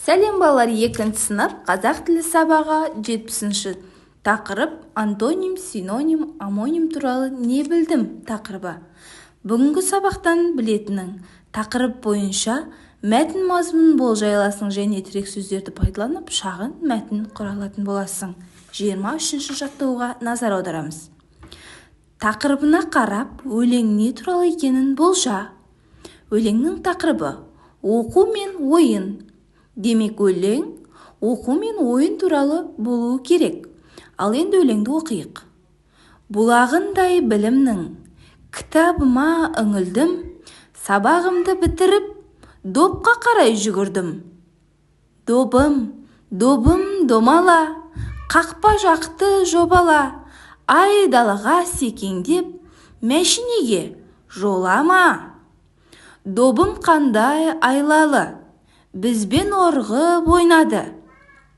Сәлем балалар, 2 сынып қазақ тілі сабағы 70-ші тақырып антоним, синоним, амоним туралы не білдім тақырыбы. Бүгінгі сабақтан білетінің тақырып бойынша мәтін мазмұнын болжай аласың және тірек сөздерді пайдаланып шағын мәтін құра алатын боласың. 23-ші жаттығуға назар аударамыз. Тақырыбына қарап, өлең не туралы екенін болжа. Өлеңнің тақырыбы оқу мен ойын. Демек, өлең оқу мен ойын туралы болуы керек. Ал енді өлеңді оқиық. Бұлағындай білімнің кітабыма үңілдім, сабағымды бітіріп, допқа қарай жүгірдім. Добым, домала, қақпа жақты жобала, ай далаға секеңдеп, мәшинеге жолама. Добым қандай айлалы, бізбен орғып ойнады.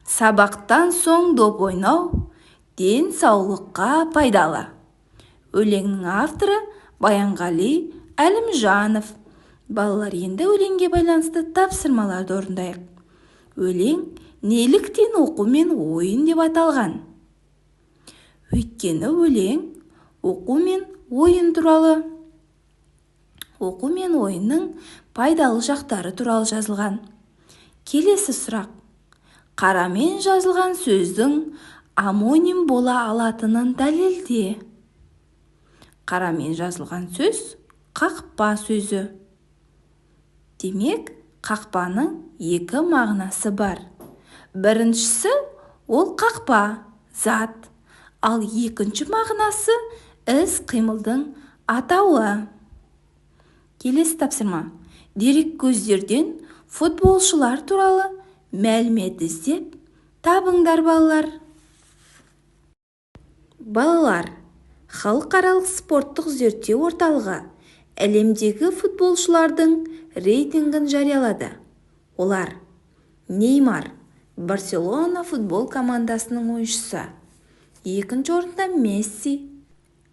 Сабақтан соң доп ойнау денсаулыққа пайдалы. Өлеңнің авторы Баянғали Әлімжанов. Балалар, енді өлеңге байланысты тапсырмаларды орындайық. Өлең неліктен оқу мен ойын деп аталған? Өйткені өлең оқу мен ойын туралы. Оқу мен ойынның пайдалы жақтары туралы жазылған. Келесі сұрақ. Қарамен жазылған сөздің амоним бола алатынын дәлелде. Қарамен жазылған сөз қақпа сөзі. Демек, қақпаның 2 мағынасы бар. Біріншісі ол қақпа, зат, ал екінші мағынасы іс қимылдың атауы. Келесі тапсырма. Дерек көздерден футболшылар туралы мәлімет іздеп табыңдар балалар. Балалар, халықаралық спорттық зерттеу орталығы әлемдегі футболшылардың рейтингін жариялады. Олар: Неймар, Барселона футбол командасының ойыншысы. 2-ші орында Месси,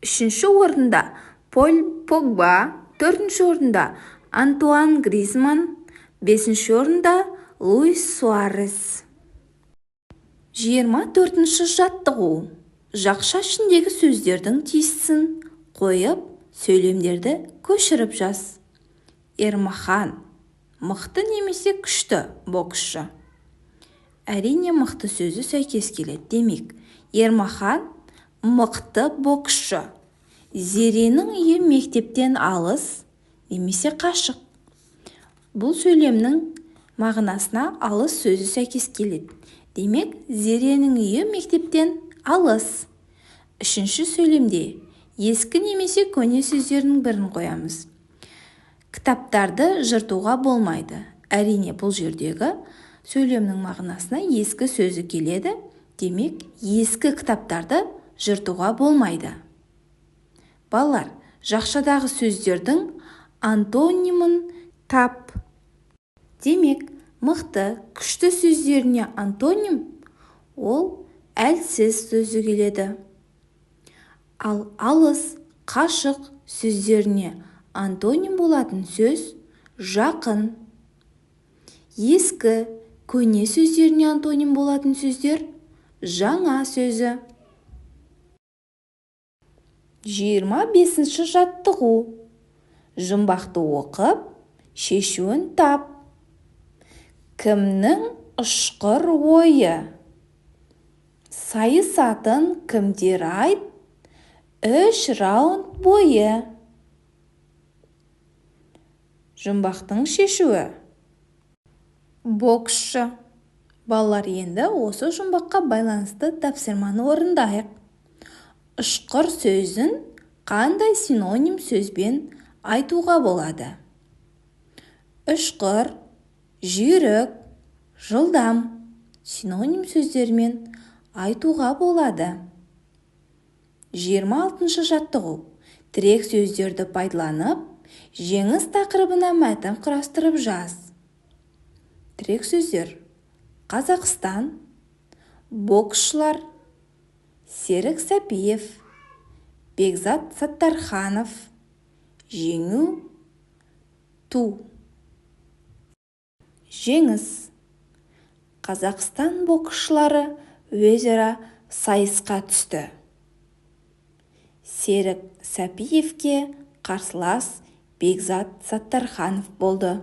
3-ші орында Поль Погба, 4-ші орында Антуан Гризман, 5-ші орында Луис Суарес. 24-ші жаттығу. Жақша ішіндегі сөздердің тиісін қойып, сөйлемдерді көшіріп жаз. Ермахан, мықты немесе күшті боксшы. Әрине, мықты сөзі сәйкес келеді. Демек, Ермахан мықты боксшы. Зеренің үйі мектептен алыс немесе қашық. Бұл сөйлемнің мағынасына алыс сөзі сәйкес келеді. Демек, Зеренің үйі мектептен алыс. 3-ші сөйлемде ескі немесе көне сөздердің бірін қоямыз. Кітаптарды жыртуға болмайды. Әрине, бұл жердегі сөйлемнің мағынасына ескі сөзі келеді. Демек, ескі кітаптарды жыртуға болмайды. Балалар, жақшадағы сөздердің антонимін тап. Демек, мықты, күшті сөздеріне антоним ол әлсіз сөзі келеді. Ал алыс, қашық сөздеріне антоним болатын сөз жақын. Ескі, көне сөздеріне антоним болатын сөздер жаңа сөзі. 25-ші жаттығу. Жұмбақты оқып, шешуін тап. Кімнің ұшқыр ойы? Сайысатын кімдер айт? 3 раунд бойы. Жұмбақтың шешуі. Боксшы. Балалар, енді осы жұмбаққа байланысты тапсырманы орындайық. Ұшқыр сөзін қандай синоним сөзбен айтуға болады? Ұшқыр, жүйрік, жылдам синоним сөздермен айтуға болады. 26-ші жаттығу. Тірек сөздерді пайдаланып, жеңіс тақырыбына мәтін құрастырып жаз. Тірек сөздер: Қазақстан, боксшылар, Серік Сәпиев, Бекзат Саттарханов, жеңу, ту. Жеңіс. Қазақстан боксшылары өзара сайысқа түсті. Серік Сәпиевке қарсылас Бекзат Саттарханов болды.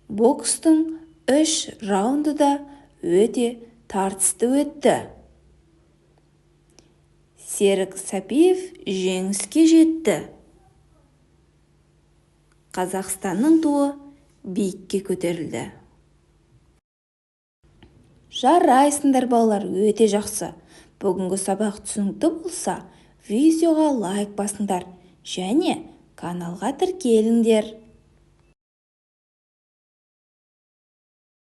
Бокстың 3 раунды да өте тартысты өтті. Серік Сәпиев жеңіске жетті. Қазақстанның туы биікке көтерілді. Жарайсыңдар балалар, өте жақсы. Бүгінгі сабақ түсінікті болса, видеоға лайк басыңдар және каналға тіркеліңдер.